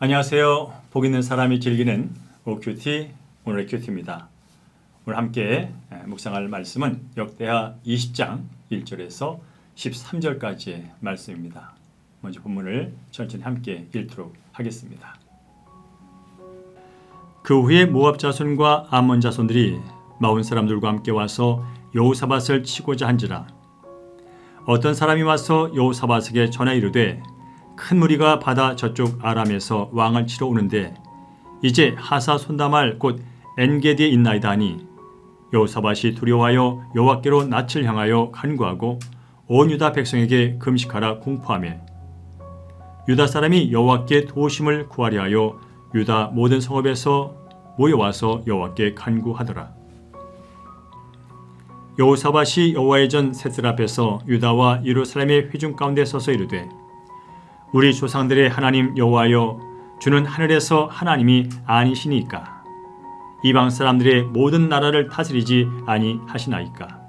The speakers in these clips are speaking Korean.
안녕하세요. 복 있는 사람이 즐기는 OQT 오늘의 큐티입니다. 오늘 함께 묵상할 말씀은 역대하 20장 1절에서 13절까지의 말씀입니다. 먼저 본문을 천천히 함께 읽도록 하겠습니다. 그 후에 모압 자손과 암몬 자손들이 마온 사람들과 함께 와서 여호사밧을 치고자 한지라. 어떤 사람이 와서 여호사밧에게 전하 이르되 큰 무리가 바다 저쪽 아람에서 왕을 치러 오는데 이제 하사 손담할 곧 엔게디에 있나이다 하니 여호사밧이 두려워하여 여호와께로 낯을 향하여 간구하고 온 유다 백성에게 금식하라 공포하며 유다 사람이 여호와께 도우심을 구하려 하여 유다 모든 성읍에서 모여와서 여호와께 간구하더라. 여호사밧이 여호와의 전 셋들 앞에서 유다와 예루살렘의 회중 가운데 서서 이르되 우리 조상들의 하나님 여호와여 주는 하늘에서 하나님이 아니시니까 이방 사람들의 모든 나라를 다스리지 아니하시나이까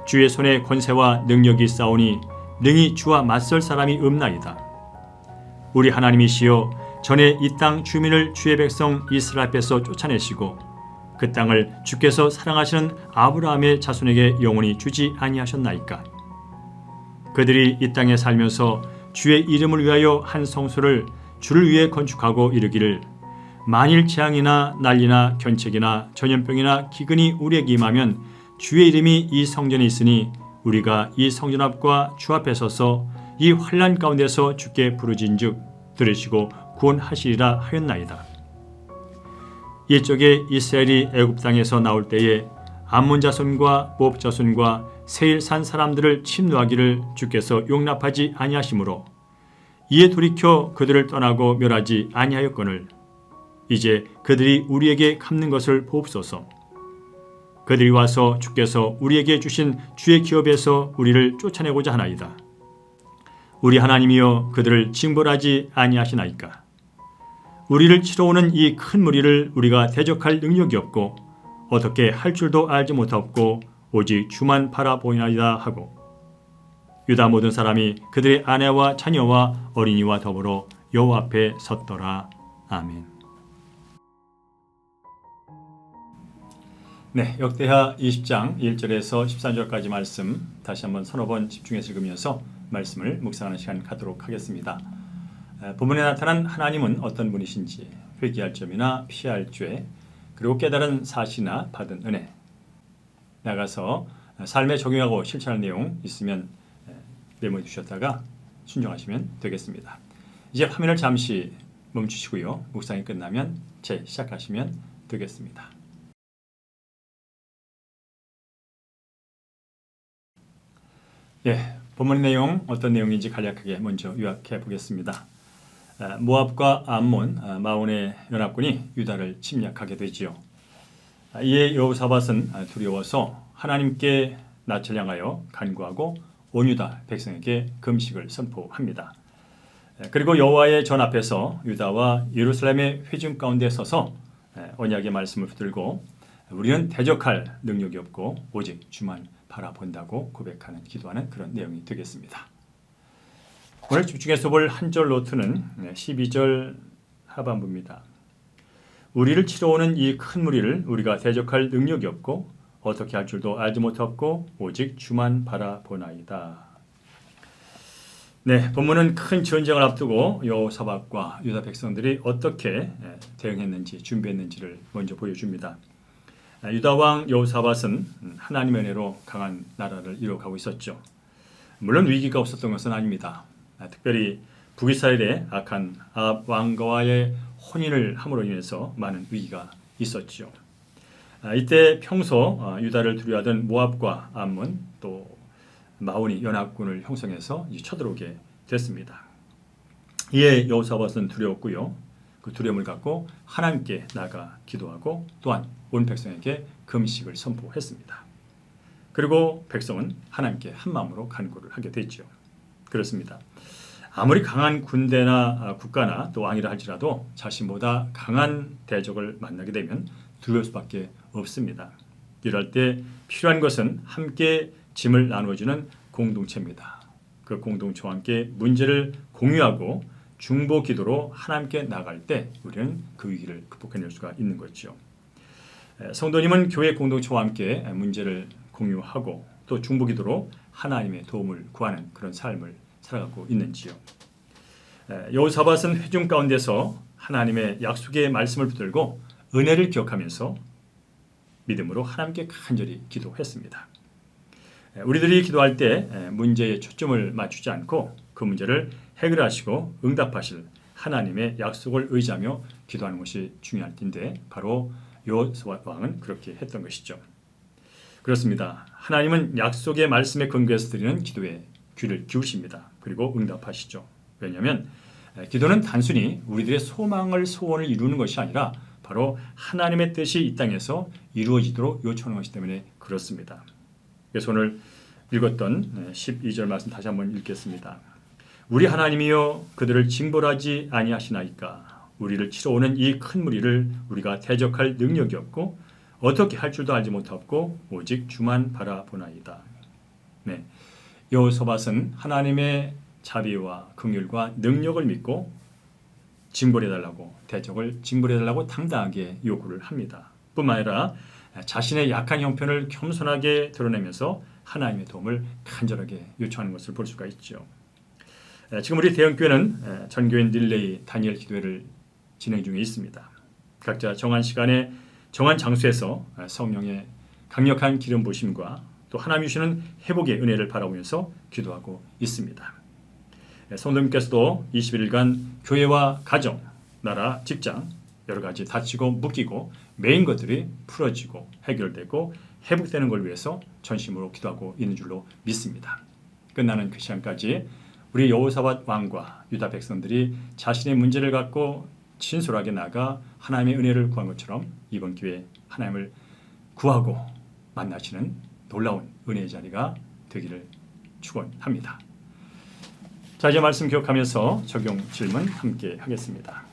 주의 손에 권세와 능력이 있사오니 능히 주와 맞설 사람이 없나이다. 우리 하나님이시여 전에 이 땅 주민을 주의 백성 이스라엘 앞에서 쫓아내시고 그 땅을 주께서 사랑하시는 아브라함의 자손에게 영원히 주지 아니하셨나이까. 그들이 이 땅에 살면서 주의 이름을 위하여 한 성소를 주를 위해 건축하고 이르기를 만일 재앙이나 난리나 견책이나 전염병이나 기근이 우리에게 임하면 주의 이름이 이 성전에 있으니 우리가 이 성전 앞과 주 앞에 서서 이 환난 가운데서 주께 부르짖은즉 들으시고 구원하시리라 하였나이다. 이쪽에 이스라엘이 애굽 땅에서 나올 때에 암몬 자손과 모압 자손과 세일 산 사람들을 침노하기를 주께서 용납하지 아니하시므로 이에 돌이켜 그들을 떠나고 멸하지 아니하였거늘 이제 그들이 우리에게 갚는 것을 보옵소서. 그들이 와서 주께서 우리에게 주신 주의 기업에서 우리를 쫓아내고자 하나이다. 우리 하나님이여 그들을 징벌하지 아니하시나이까. 우리를 치러 오는 이 큰 무리를 우리가 대적할 능력이 없고 어떻게 할 줄도 알지 못하고 오직 주만 바라보이나이다 하고 유다 모든 사람이 그들의 아내와 자녀와 어린이와 더불어 여호와 앞에 섰더라. 아멘. 네, 역대하 20장 1절에서 13절까지 말씀 다시 한번 서너 번 집중해서 읽으면서 말씀을 묵상하는 시간 갖도록 하겠습니다. 본문에 나타난 하나님은 어떤 분이신지 회개할 점이나 피할 죄 그리고 깨달은 사실이나 받은 은혜 나가서 삶에 적용하고 실천할 내용 있으면 메모해 주셨다가 순종하시면 되겠습니다. 이제 화면을 잠시 멈추시고요. 묵상이 끝나면 재시작하시면 되겠습니다. 본문 내용 어떤 내용인지 간략하게 먼저 요약해 보겠습니다. 모압과 암몬, 마온의 연합군이 유다를 침략하게 되지요. 이에 여호사밧은 두려워서 하나님께 낯을 향하여 간구하고 온 유다 백성에게 금식을 선포합니다. 그리고 여호와의 전 앞에서 유다와 예루살렘의 회중 가운데 서서 언약의 말씀을 붙들고 우리는 대적할 능력이 없고 오직 주만 바라본다고 고백하는 기도하는 그런 내용이 되겠습니다. 오늘 집중해서 볼 한 절 노트는 12절 하반부입니다. 우리를 치러 오는 이 큰 무리를 우리가 대적할 능력이 없고 어떻게 할 줄도 알지 못하고 오직 주만 바라보나이다. 본문은 큰 전쟁을 앞두고 여호사밧과 유다 백성들이 어떻게 대응했는지 준비했는지를 먼저 보여줍니다. 유다 왕 여호사밧은 하나님의 은혜로 강한 나라를 이뤄가고 있었죠. 물론 위기가 없었던 것은 아닙니다. 특별히 북이스라엘의 악한 아합 왕과의 혼인을 함으로 인해서 많은 위기가 있었죠. 이때 평소 유다를 두려워하던 모압과 암몬 또 마온이 연합군을 형성해서 쳐들어오게 됐습니다. 이에 여호사밧은 두려웠고요. 그 두려움을 갖고 하나님께 나가 기도하고 또한 온 백성에게 금식을 선포했습니다. 그리고 백성은 하나님께 한 마음으로 간구를 하게 됐죠. 그렇습니다. 아무리 강한 군대나 국가나 또 왕이라 할지라도 자신보다 강한 대적을 만나게 되면 두려울 수밖에 없습니다. 이럴 때 필요한 것은 함께 짐을 나누어주는 공동체입니다. 그 공동체와 함께 문제를 공유하고 중보 기도로 하나님께 나갈 때 우리는 그 위기를 극복해낼 수가 있는 거죠. 성도님은 교회 공동체와 함께 문제를 공유하고 또 중보 기도로 하나님의 도움을 구하는 그런 삶을 살아가고 있는지요. 여호사밧은 회중 가운데서 하나님의 약속의 말씀을 붙들고 은혜를 기억하면서 믿음으로 하나님께 간절히 기도했습니다. 우리들이 기도할 때 문제에 초점을 맞추지 않고 그 문제를 해결하시고 응답하실 하나님의 약속을 의지하며 기도하는 것이 중요할 텐데 바로 여호사밧 왕은 그렇게 했던 것이죠. 그렇습니다. 하나님은 약속의 말씀에 근거해서 드리는 기도에 귀를 기울이십니다. 그리고 응답하시죠. 왜냐하면 기도는 단순히 우리들의 소원을 이루는 것이 아니라 바로 하나님의 뜻이 이 땅에서 이루어지도록 요청하는 것이기 때문에 그렇습니다. 그래서 오늘 읽었던 12절 말씀 다시 한번 읽겠습니다. 우리 하나님이여 그들을 징벌하지 아니하시나이까. 우리를 치러 오는 이 큰 무리를 우리가 대적할 능력이 없고 어떻게 할 줄도 알지 못하고 오직 주만 바라보나이다. 네, 여호사밧은 하나님의 자비와 긍휼과 능력을 믿고 징벌해달라고 대적을 징벌해달라고 당당하게 요구를 합니다. 뿐만 아니라 자신의 약한 형편을 겸손하게 드러내면서 하나님의 도움을 간절하게 요청하는 것을 볼 수가 있죠. 지금 우리 대형교회는 전교인 릴레이 다니엘 기도회를 진행 중에 있습니다. 각자 정한 시간에 정한 장소에서 성령의 강력한 기름 부으심과 또 하나님 주시는 회복의 은혜를 바라보면서 기도하고 있습니다. 성도님께서도 21일간 교회와 가정, 나라, 직장 여러 가지 다치고 묶이고 매인 것들이 풀어지고 해결되고 회복되는 걸 위해서 전심으로 기도하고 있는 줄로 믿습니다. 끝나는 그 시간까지 우리 여호사밧 왕과 유다 백성들이 자신의 문제를 갖고 진솔하게 나가 하나님의 은혜를 구한 것처럼 이번 기회에 하나님을 구하고 만나시는 놀라운 은혜의 자리가 되기를 축원합니다. 자, 이제 말씀 기억하면서 적용 질문 함께 하겠습니다.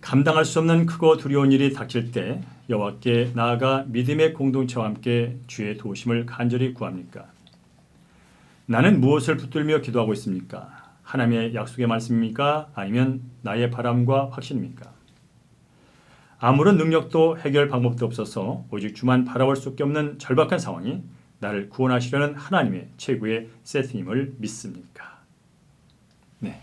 감당할 수 없는 크고 두려운 일이 닥칠 때 여호와께 나아가 믿음의 공동체와 함께 주의 도우심을 간절히 구합니까? 나는 무엇을 붙들며 기도하고 있습니까? 하나님의 약속의 말씀입니까? 아니면 나의 바람과 확신입니까? 아무런 능력도 해결 방법도 없어서 오직 주만 바라볼 수밖에 없는 절박한 상황이 나를 구원하시려는 하나님의 최고의 세팅임을 믿습니까? 네,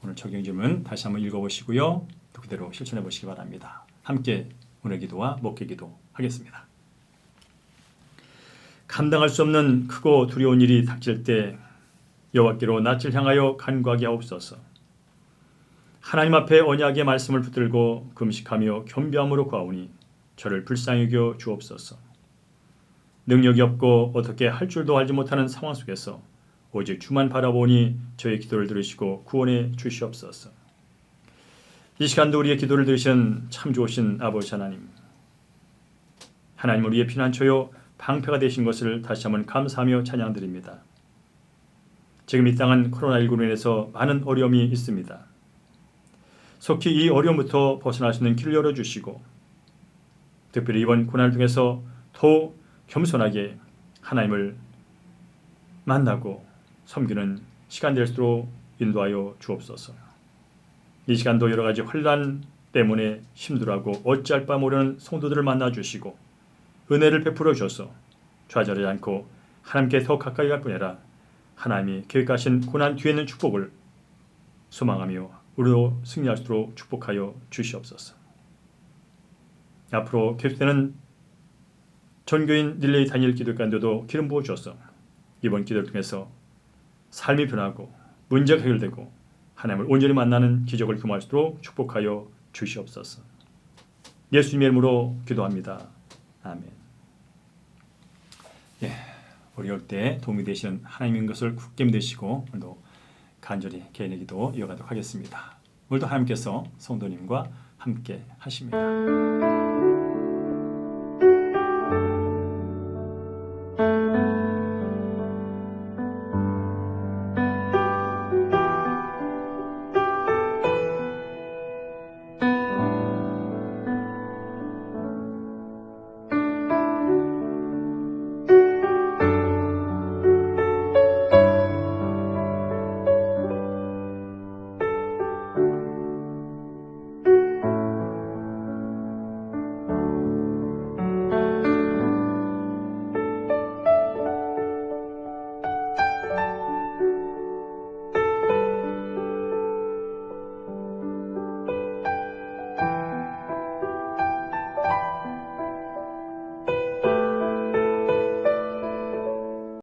오늘 적용 질문 다시 한번 읽어보시고요. 그대로 실천해 보시기 바랍니다. 함께 오늘 기도와 목회 기도 하겠습니다. 감당할 수 없는 크고 두려운 일이 닥칠 때 여호와께로 낯을 향하여 간구하게 하옵소서. 하나님 앞에 언약의 말씀을 붙들고 금식하며 겸비함으로 구하오니 저를 불쌍히 여겨 주옵소서. 능력이 없고 어떻게 할 줄도 알지 못하는 상황 속에서 오직 주만 바라보니 저의 기도를 들으시고 구원해 주시옵소서. 이 시간도 우리의 기도를 들으신 참 좋으신 아버지 하나님, 하나님은 우리의 피난처요 방패가 되신 것을 다시 한번 감사하며 찬양드립니다. 지금 이 땅은 코로나19로 인해서 많은 어려움이 있습니다. 속히 이 어려움부터 벗어날 수 있는 길을 열어주시고 특별히 이번 고난을 통해서 더욱 겸손하게 하나님을 만나고 섬기는 시간 될수록 인도하여 주옵소서. 이 시간도 여러 가지 혼란 때문에 힘들어하고 어찌할 바 모르는 성도들을 만나주시고 은혜를 베풀어 주셔서 좌절하지 않고 하나님께 더 가까이 갈 뿐 아니라 하나님이 계획하신 고난 뒤에 있는 축복을 소망하며 우리도 승리할 수 있도록 축복하여 주시옵소서. 앞으로 계속되는 전교인 릴레이 다니엘 기도 가운데도 기름 부어 주셔서 이번 기도를 통해서 삶이 변하고 문제가 해결되고 하나님을 온전히 만나는 기적을 경험할 수 있도록 축복하여 주시옵소서. 예수님의 이름으로 기도합니다. 아멘. 예, 어려울 때 도움이 되시는 하나님인 것을 굳게 믿으시고 오늘도 간절히 개인의 기도 이어가도록 하겠습니다. 오늘도 하나님께서 성도님과 함께 하십니다.